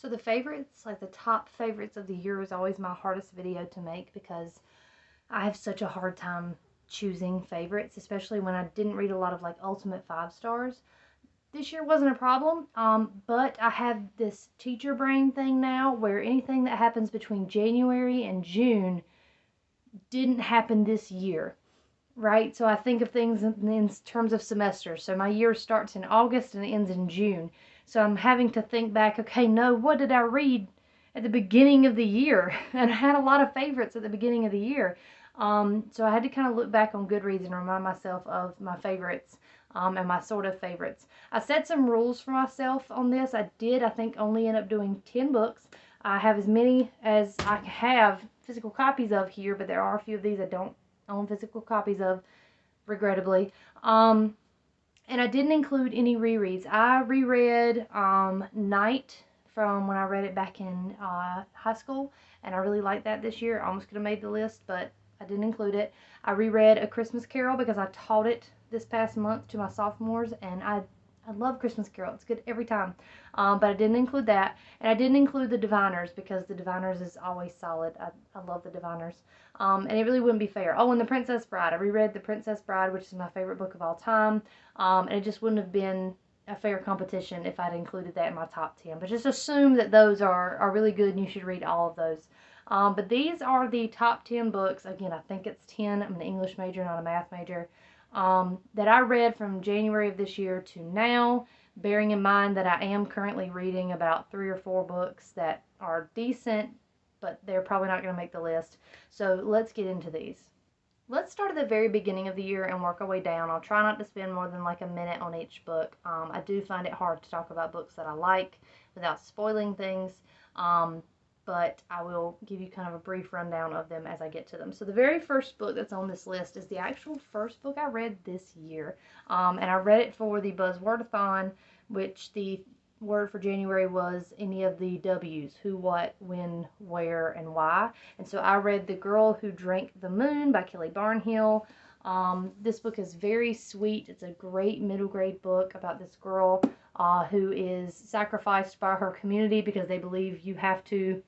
So the favorites, like the top favorites of the year, is always my hardest video to make because I have such a hard time choosing favorites, especially when I didn't read a lot of like ultimate 5 stars. This year wasn't a problem, but I have this teacher brain thing now where anything that happens between January and June didn't happen this year, right? So I think of things in terms of semesters. So my year starts in August and ends in June. So I'm having to think back, okay, no, what did I read at the beginning of the year? And I had a lot of favorites at the beginning of the year. So I had to kind of look back on Goodreads and remind myself of my favorites and my sort of favorites. I set some rules for myself on this. I think, only end up doing 10 books. I have as many as I have physical copies of here, but there are a few of these I don't own physical copies of, regrettably. And I didn't include any rereads. I reread Night from when I read it back in high school, and I really liked that this year. I almost could have made the list, but I didn't include it. I reread A Christmas Carol because I taught it this past month to my sophomores, and I love Christmas Carol. It's good every time. But I didn't include that. And I didn't include The Diviners because The Diviners is always solid. I love The Diviners. And it really wouldn't be fair. Oh, and The Princess Bride. I reread The Princess Bride, which is my favorite book of all time. And it just wouldn't have been a fair competition if I'd included that in my top 10. But just assume that those are really good and you should read all of those. But these are the top 10 books. Again, I think it's 10. I'm an English major, not a math major. That I read from January of this year to now, bearing in mind that I am currently reading about 3 or 4 books that are decent, but they're probably not going to make the list. So let's get into these. Let's start at the very beginning of the year and work our way down. I'll try not to spend more than like a minute on each book. I do find it hard to talk about books that I like without spoiling things. But I will give you kind of a brief rundown of them as I get to them. So the very first book that's on this list is the actual first book I read this year. And I read it for the Buzzwordathon, which the word for January was any of the W's: who, what, when, where, and why. And so I read The Girl Who Drank the Moon by Kelly Barnhill. This book is very sweet. It's a great middle grade book about this girl who is sacrificed by her community because they believe you have to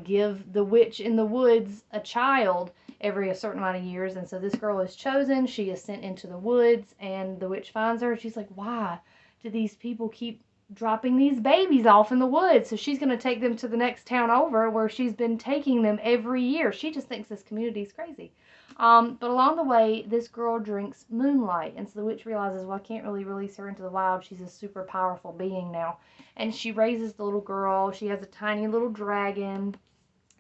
give the witch in the woods a child every a certain amount of years. And so this girl is chosen. She is sent into the woods, and the witch finds her. She's like, why do these people keep dropping these babies off in the woods? So she's going to take them to the next town over where she's been taking them every year. She just thinks this community is crazy. But along the way, this girl drinks moonlight, and so the witch realizes, well, I can't really release her into the wild. She's a super powerful being now. And she raises the little girl. She has a tiny little dragon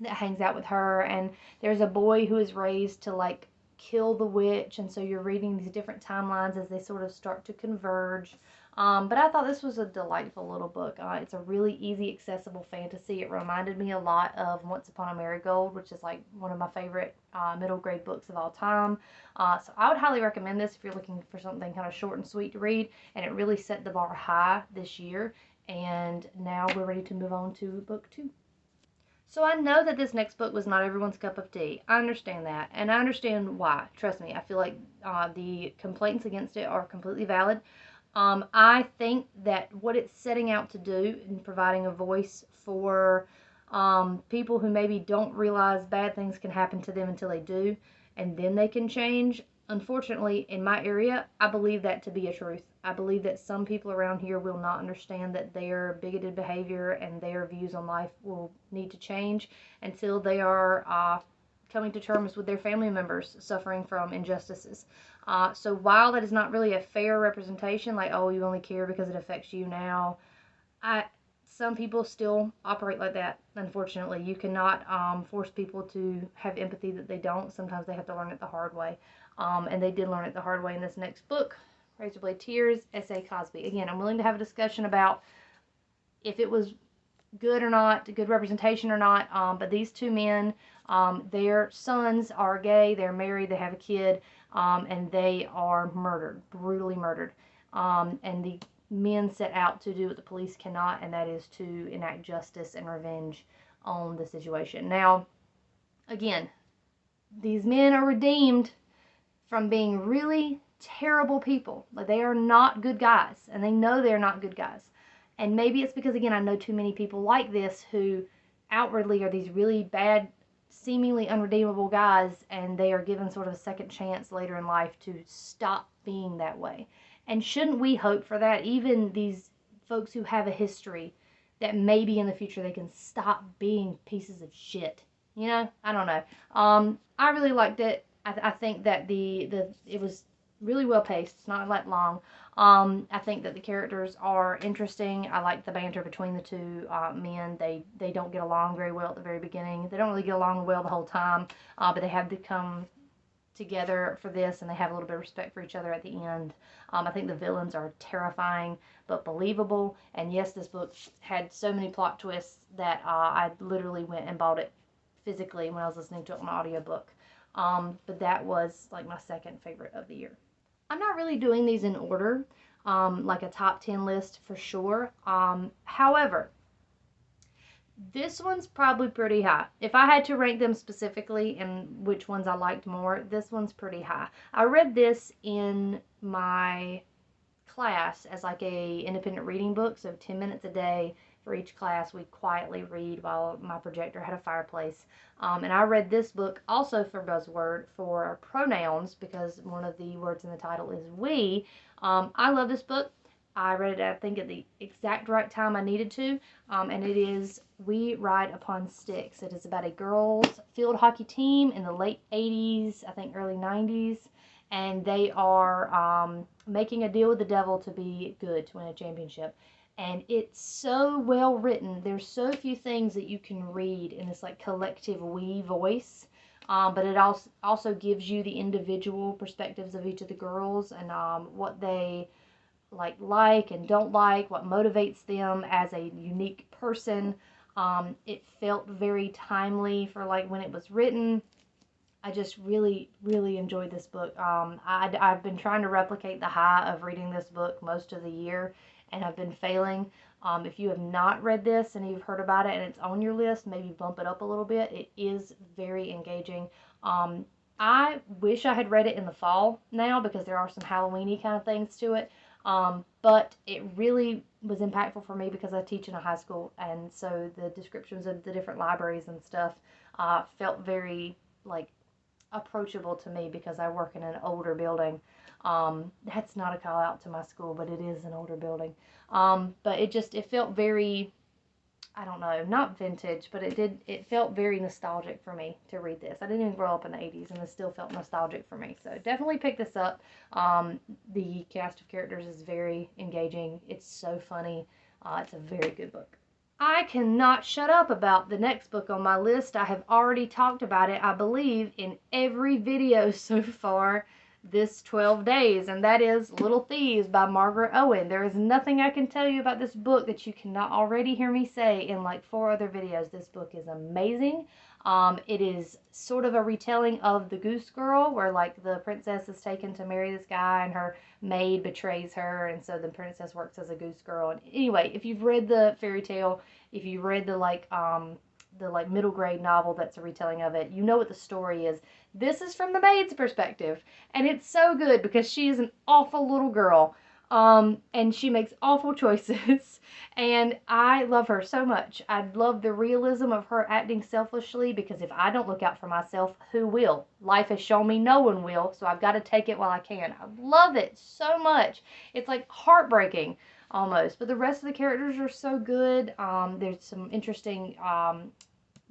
that hangs out with her, and there's a boy who is raised to like kill the witch, and so you're reading these different timelines as they sort of start to converge. But I thought this was a delightful little book. It's a really easy, accessible fantasy. It reminded me a lot of Once Upon a Marigold, which is like one of my favorite middle grade books of all time. So I would highly recommend this if you're looking for something kind of short and sweet to read. And it really set the bar high this year. And now we're ready to move on to book 2. So I know that this next book was not everyone's cup of tea. I understand that, and I understand why. Trust me, I feel like the complaints against it are completely valid. I think that what it's setting out to do in providing a voice for people who maybe don't realize bad things can happen to them until they do, and then they can change. Unfortunately, in my area, I believe that to be a truth. I believe that some people around here will not understand that their bigoted behavior and their views on life will need to change until they are coming to terms with their family members suffering from injustices. So while that is not really a fair representation, like, oh, you only care because it affects you now, some people still operate like that, unfortunately. You cannot force people to have empathy that they don't. Sometimes they have to learn it the hard way. And they did learn it the hard way in this next book, Razorblade Tears, S.A. Cosby. Again, I'm willing to have a discussion about if it was good or not, good representation or not, but these two men, their sons are gay, they're married, they have a kid, and they are murdered, brutally murdered. And the men set out to do what the police cannot, and that is to enact justice and revenge on the situation. Now, again, these men are redeemed from being really terrible people. Like, they are not good guys, and they know they're not good guys. And maybe it's because, again, I know too many people like this who outwardly are these really bad, seemingly unredeemable guys, and they are given sort of a second chance later in life to stop being that way. And shouldn't we hope for that? Even these folks who have a history, that maybe in the future they can stop being pieces of shit. You know, I don't know. I really liked it. I think that it was really well paced. It's not that long. I think that the characters are interesting. I like the banter between the two men. They don't get along very well at the very beginning. They don't really get along well the whole time, but they have to come together for this, and they have a little bit of respect for each other at the end. I think the villains are terrifying but believable. And yes, this book had so many plot twists that I literally went and bought it physically when I was listening to it on audiobook. But that was like my second favorite of the year. I'm not really doing these in order, like a top 10 list for sure. However, this one's probably pretty high. If I had to rank them specifically and which ones I liked more, this one's pretty high. I read this in my class as like a independent reading book, so 10 minutes a day for each class. We quietly read while my projector had a fireplace. And I read this book also for buzzword for pronouns, because one of the words in the title is we. I love this book. I read it, I think, at the exact right time I needed to, and it is We Ride Upon Sticks. It is about a girls' field hockey team in the late 80s, I think early 90s, and they are making a deal with the devil to be good, to win a championship. And it's so well written. There's so few things that you can read in this like collective we voice, but it also gives you the individual perspectives of each of the girls, and what they like and don't like, what motivates them as a unique person. It felt very timely for like when it was written. I just really, really enjoyed this book. I've been trying to replicate the high of reading this book most of the year, and I've been failing. If you have not read this and you've heard about it and it's on your list, maybe bump it up a little bit. It is very engaging. I wish I had read it in the fall now, because there are some Halloween-y kind of things to it. But it really was impactful for me because I teach in a high school, and so the descriptions of the different libraries and stuff felt very like approachable to me, because I work in an older building. That's not a call out to my school, but it is an older building. But it felt very, I don't know, not vintage, but it felt very nostalgic for me to read this. I didn't even grow up in the 80s, and it still felt nostalgic for me. So definitely pick this up. The cast of characters is very engaging. It's so funny. It's a very good book. I cannot shut up about the next book on my list. I have already talked about it, I believe, in every video so far this 12 days, and that is Little Thieves by Margaret Owen. There is nothing I can tell you about this book that you cannot already hear me say in like 4 other videos. This book is amazing. It is sort of a retelling of The Goose Girl, where like the princess is taken to marry this guy and her maid betrays her, and so the princess works as a goose girl. And anyway, if you've read the fairy tale, if you read the middle grade novel that's a retelling of it, you know what the story is. This is from the maid's perspective, and it's so good because she is an awful little girl, and she makes awful choices, and I love her so much. I love the realism of her acting selfishly, because if I don't look out for myself, who will? Life has shown me no one will, so I've got to take it while I can. I love it so much. It's like heartbreaking almost, but the rest of the characters are so good. There's some interesting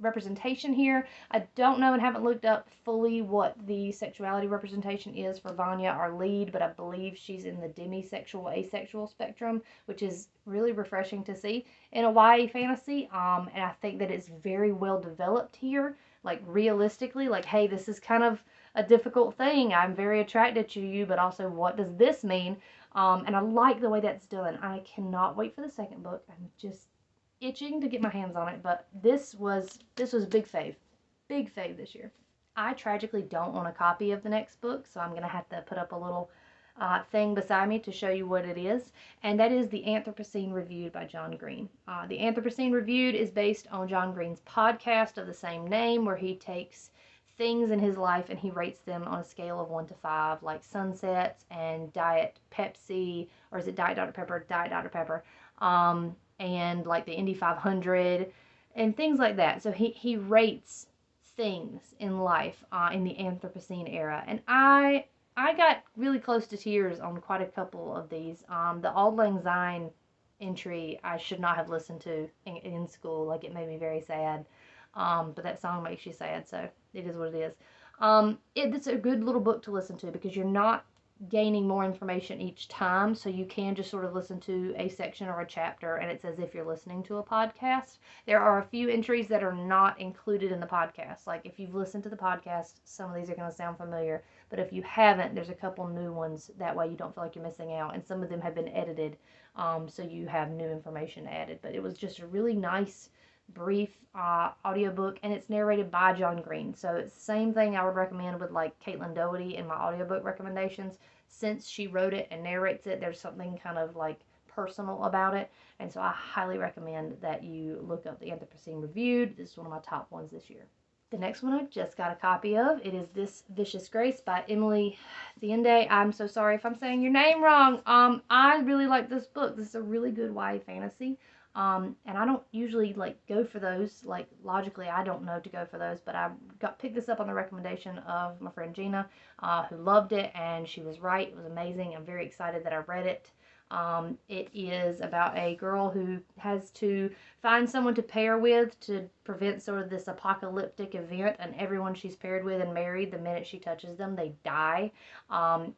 representation here. I don't know and haven't looked up fully what the sexuality representation is for Vanya, our lead, but I believe she's in the demisexual, asexual spectrum, which is really refreshing to see in a YA fantasy. And I think that it's very well developed here, like realistically, like, hey, this is kind of a difficult thing. I'm very attracted to you, but also what does this mean? And I like the way that's done. I cannot wait for the second book. I'm just itching to get my hands on it, but this was big fave this year. I tragically don't own a copy of the next book, so I'm gonna have to put up a little thing beside me to show you what it is, and that is The Anthropocene Reviewed by John Green. The Anthropocene Reviewed is based on John Green's podcast of the same name, where he takes things in his life and he rates them on a scale of 1 to 5, like sunsets and Diet Pepsi, or is it Diet Dr. Pepper? Diet Dr. Pepper. and like the Indy 500 and things like that. So he rates things in life in the Anthropocene era, and I got really close to tears on quite a couple of these. The Auld Lang Syne entry I should not have listened to in school. Like, it made me very sad. But that song makes you sad, so it is what it is. It's a good little book to listen to because you're not gaining more information each time, so you can just sort of listen to a section or a chapter, and it's as if you're listening to a podcast. There are a few entries that are not included in the podcast. Like, if you've listened to the podcast, some of these are going to sound familiar, but if you haven't, there's a couple new ones. That way you don't feel like you're missing out, and some of them have been edited, so you have new information added. But it was just a really nice, brief audiobook, and it's narrated by John Green. So it's the same thing I would recommend with like Caitlin Doherty in my audiobook recommendations. Since she wrote it and narrates it, there's something kind of like personal about it. And so I highly recommend that you look up the Anthropocene Reviewed. This is one of my top ones this year. The next one I just got a copy of. It is This Vicious Grace by Emily Thiende. I'm so sorry if I'm saying your name wrong. I really like this book. This is a really good YA fantasy. And I don't usually like go for those. Like, logically, I don't know to go for those, but I picked this up on the recommendation of my friend Gina, who loved it, and she was right. It was amazing. I'm very excited that I read it. It is about a girl who has to find someone to pair with to prevent sort of this apocalyptic event, and everyone she's paired with and married, the minute she touches them, they die,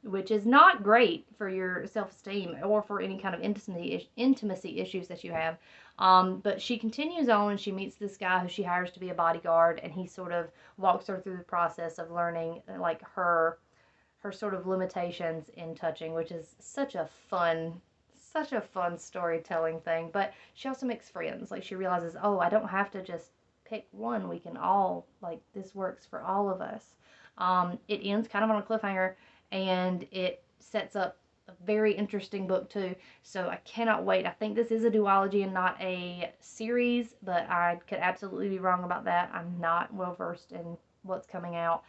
which is not great for your self-esteem or for any kind of intimacy issues that you have. But she continues on, and she meets this guy who she hires to be a bodyguard, and he sort of walks her through the process of learning like her sort of limitations in touching, which is such a fun storytelling thing. But she also makes friends. Like, she realizes, oh, I don't have to just pick one. We can all, like, this works for all of us. It ends kind of on a cliffhanger, and it sets up a very interesting book too. So I cannot wait. I think this is a duology and not a series, but I could absolutely be wrong about that. I'm not well versed in what's coming out.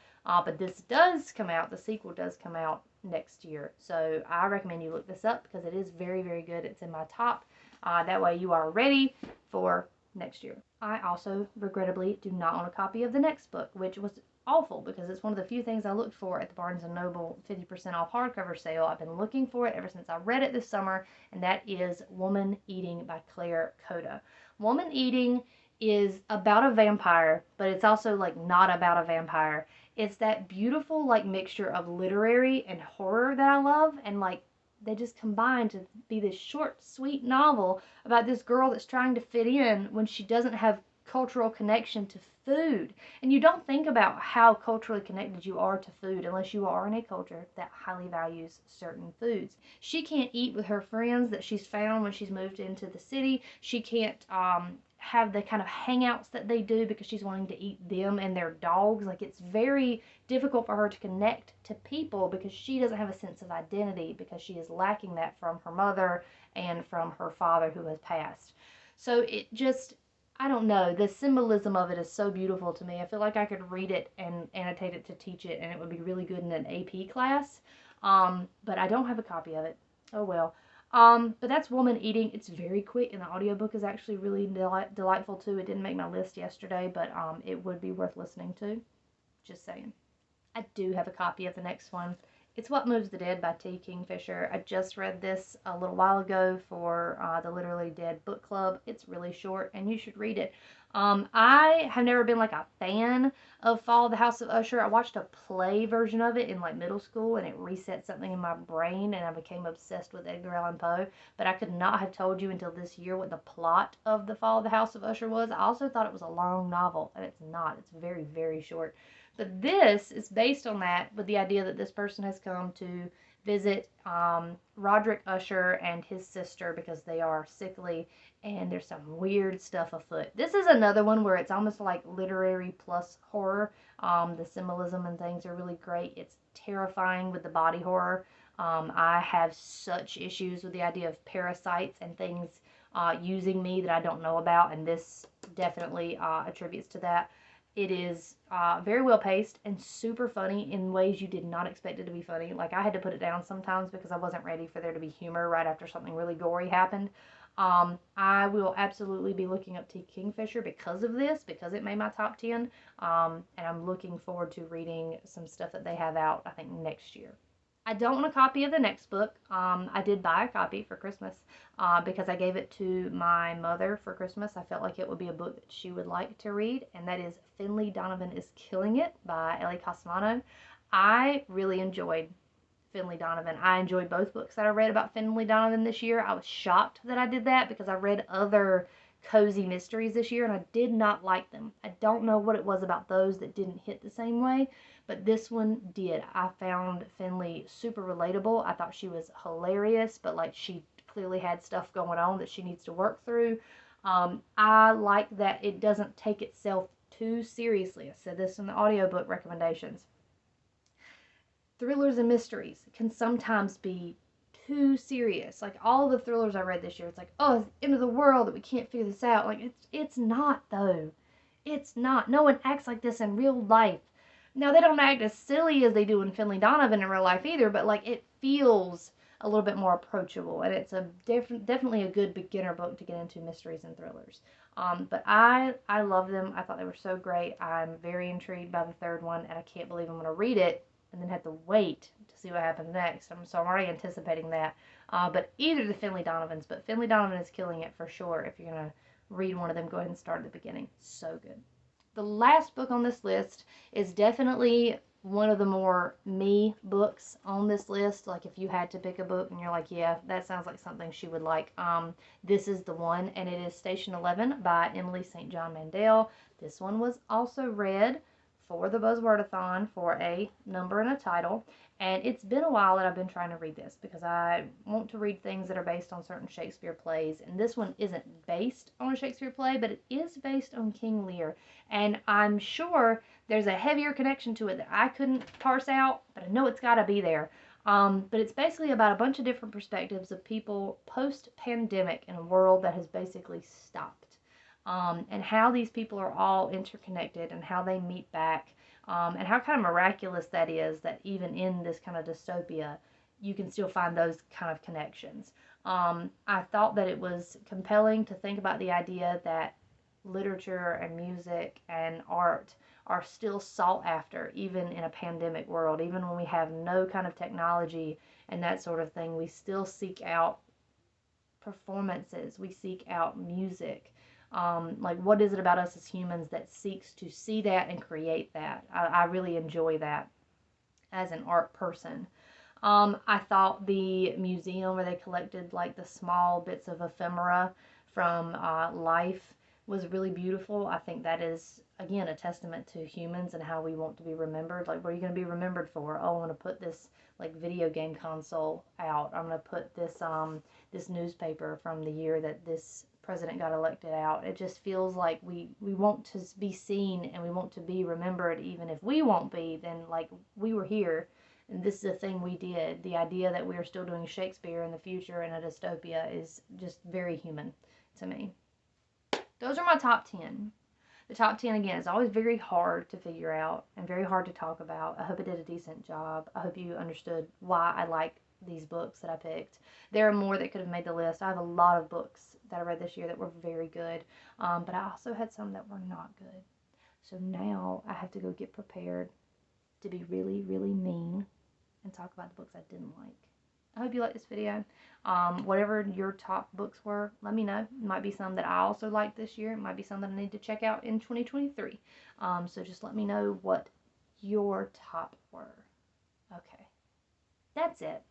But this does come out, the sequel does come out next year. So I recommend you look this up because it is very, very good. It's in my top. That way you are ready for next year. I also, regrettably, do not own a copy of the next book, which was awful because it's one of the few things I looked for at the Barnes & Noble 50% off hardcover sale. I've been looking for it ever since I read it this summer, and that is Woman Eating by Claire Coda. Woman Eating is about a vampire, but it's also like not about a vampire. It's that beautiful like mixture of literary and horror that I love, and like they just combine to be this short, sweet novel about this girl that's trying to fit in when she doesn't have cultural connection to food. And you don't think about how culturally connected you are to food unless you are in a culture that highly values certain foods. She can't eat with her friends that she's found when she's moved into the city. She can't have the kind of hangouts that they do because she's wanting to eat them and their dogs. Like, it's very difficult for her to connect to people because she doesn't have a sense of identity because she is lacking that from her mother and from her father who has passed. So it just, I don't know, the symbolism of it is so beautiful to me. I feel like I could read it and annotate it to teach it, and it would be really good in an AP class. But I don't have a copy of it. Oh well. But that's Woman Eating. It's very quick, and the audiobook is actually really delightful too. It didn't make my list yesterday, but it would be worth listening to. Just saying. I do have a copy of the next one. It's What Moves the Dead by T. Kingfisher. I just read this a little while ago for the Literally Dead book club. It's really short, and you should read it. I have never been like a fan of Fall of the House of Usher. I watched a play version of it in like middle school, and it reset something in my brain, and I became obsessed with Edgar Allan Poe. But I could not have told you until this year what the plot of the Fall of the House of Usher was. I also thought it was a long novel, and it's not. It's very, very short. But this is based on that, with the idea that this person has come to visit Roderick Usher and his sister because they are sickly, and there's some weird stuff afoot. This is another one where it's almost like literary plus horror. The symbolism and things are really great. It's terrifying with the body horror. I have such issues with the idea of parasites and things using me that I don't know about, and this definitely attributes to that. It is very well paced and super funny in ways you did not expect it to be funny. Like, I had to put it down sometimes because I wasn't ready for there to be humor right after something really gory happened. I will absolutely be looking up T. Kingfisher because of this, because it made my top 10. And I'm looking forward to reading some stuff that they have out, I think, next year. I don't want a copy of the next book. I did buy a copy for Christmas because I gave it to my mother for Christmas. I felt like it would be a book that she would like to read, and that is Finley, Donovan is Killing It by Ellie Cosmano. I really enjoyed Finley Donovan. I enjoyed both books that I read about Finley Donovan this year. I was shocked that I did that because I read other cozy mysteries this year and I did not like them. I don't know what it was about those that didn't hit the same way, but this one did. I found Finley super relatable. I thought she was hilarious, but like she clearly had stuff going on that she needs to work through. I like that it doesn't take itself too seriously. I said this in the audiobook recommendations. Thrillers and mysteries can sometimes be too serious. Like all the thrillers I read this year, it's like, oh, it's the end of the world that we can't figure this out. Like it's not though. It's not. No one acts like this in real life. Now they don't act as silly as they do in Finley Donovan in real life either, but like it feels a little bit more approachable, and it's a definitely a good beginner book to get into mysteries and thrillers. But I love them. I thought they were so great. I'm very intrigued by the third one, and I can't believe I'm going to read it and then have to wait to see what happens next. So I'm already anticipating that. But either the Finley Donovans, but Finley Donovan is killing it for sure. If you're going to read one of them, go ahead and start at the beginning. So good. The last book on this list is definitely one of the more me books on this list. Like if you had to pick a book and you're like, yeah, that sounds like something she would like. This is the one, and it is Station 11 by Emily St. John Mandel. This one was also read for the Buzzwordathon for a number and a title. And it's been a while that I've been trying to read this because I want to read things that are based on certain Shakespeare plays. And this one isn't based on a Shakespeare play, but it is based on King Lear. And I'm sure there's a heavier connection to it that I couldn't parse out, but I know it's got to be there. But it's basically about a bunch of different perspectives of people post-pandemic in a world that has basically stopped. And how these people are all interconnected and how they meet back, and how kind of miraculous that is that even in this kind of dystopia, you can still find those kind of connections. I thought that it was compelling to think about the idea that literature and music and art are still sought after even in a pandemic world. Even when we have no kind of technology and that sort of thing, we still seek out performances, we seek out music. Like what is it about us as humans that seeks to see that and create that? I really enjoy that as an art person. I thought the museum where they collected like the small bits of ephemera from life was really beautiful. I think that is, again, a testament to humans and how we want to be remembered. Like, what are you going to be remembered for? Oh, I'm going to put this like video game console out. I'm going to put this this newspaper from the year that this president got elected out. It just feels like we want to be seen and we want to be remembered, even if we won't be. Then like we were here and this is a thing we did. The idea that we are still doing Shakespeare in the future in a dystopia is just very human to me. Those are my top 10. The top 10, again, is always very hard to figure out and very hard to talk about. I hope I did a decent job. I hope you understood why I like these books that I picked. There are more that could have made the list. I have a lot of books that I read this year that were very good, but I also had some that were not good. So now I have to go get prepared to be really, really mean and talk about the books I didn't like. I hope you liked this video. Whatever your top books were, let me know. It might be some that I also liked this year. It might be some that I need to check out in 2023. So just let me know what your top were. Okay. That's it.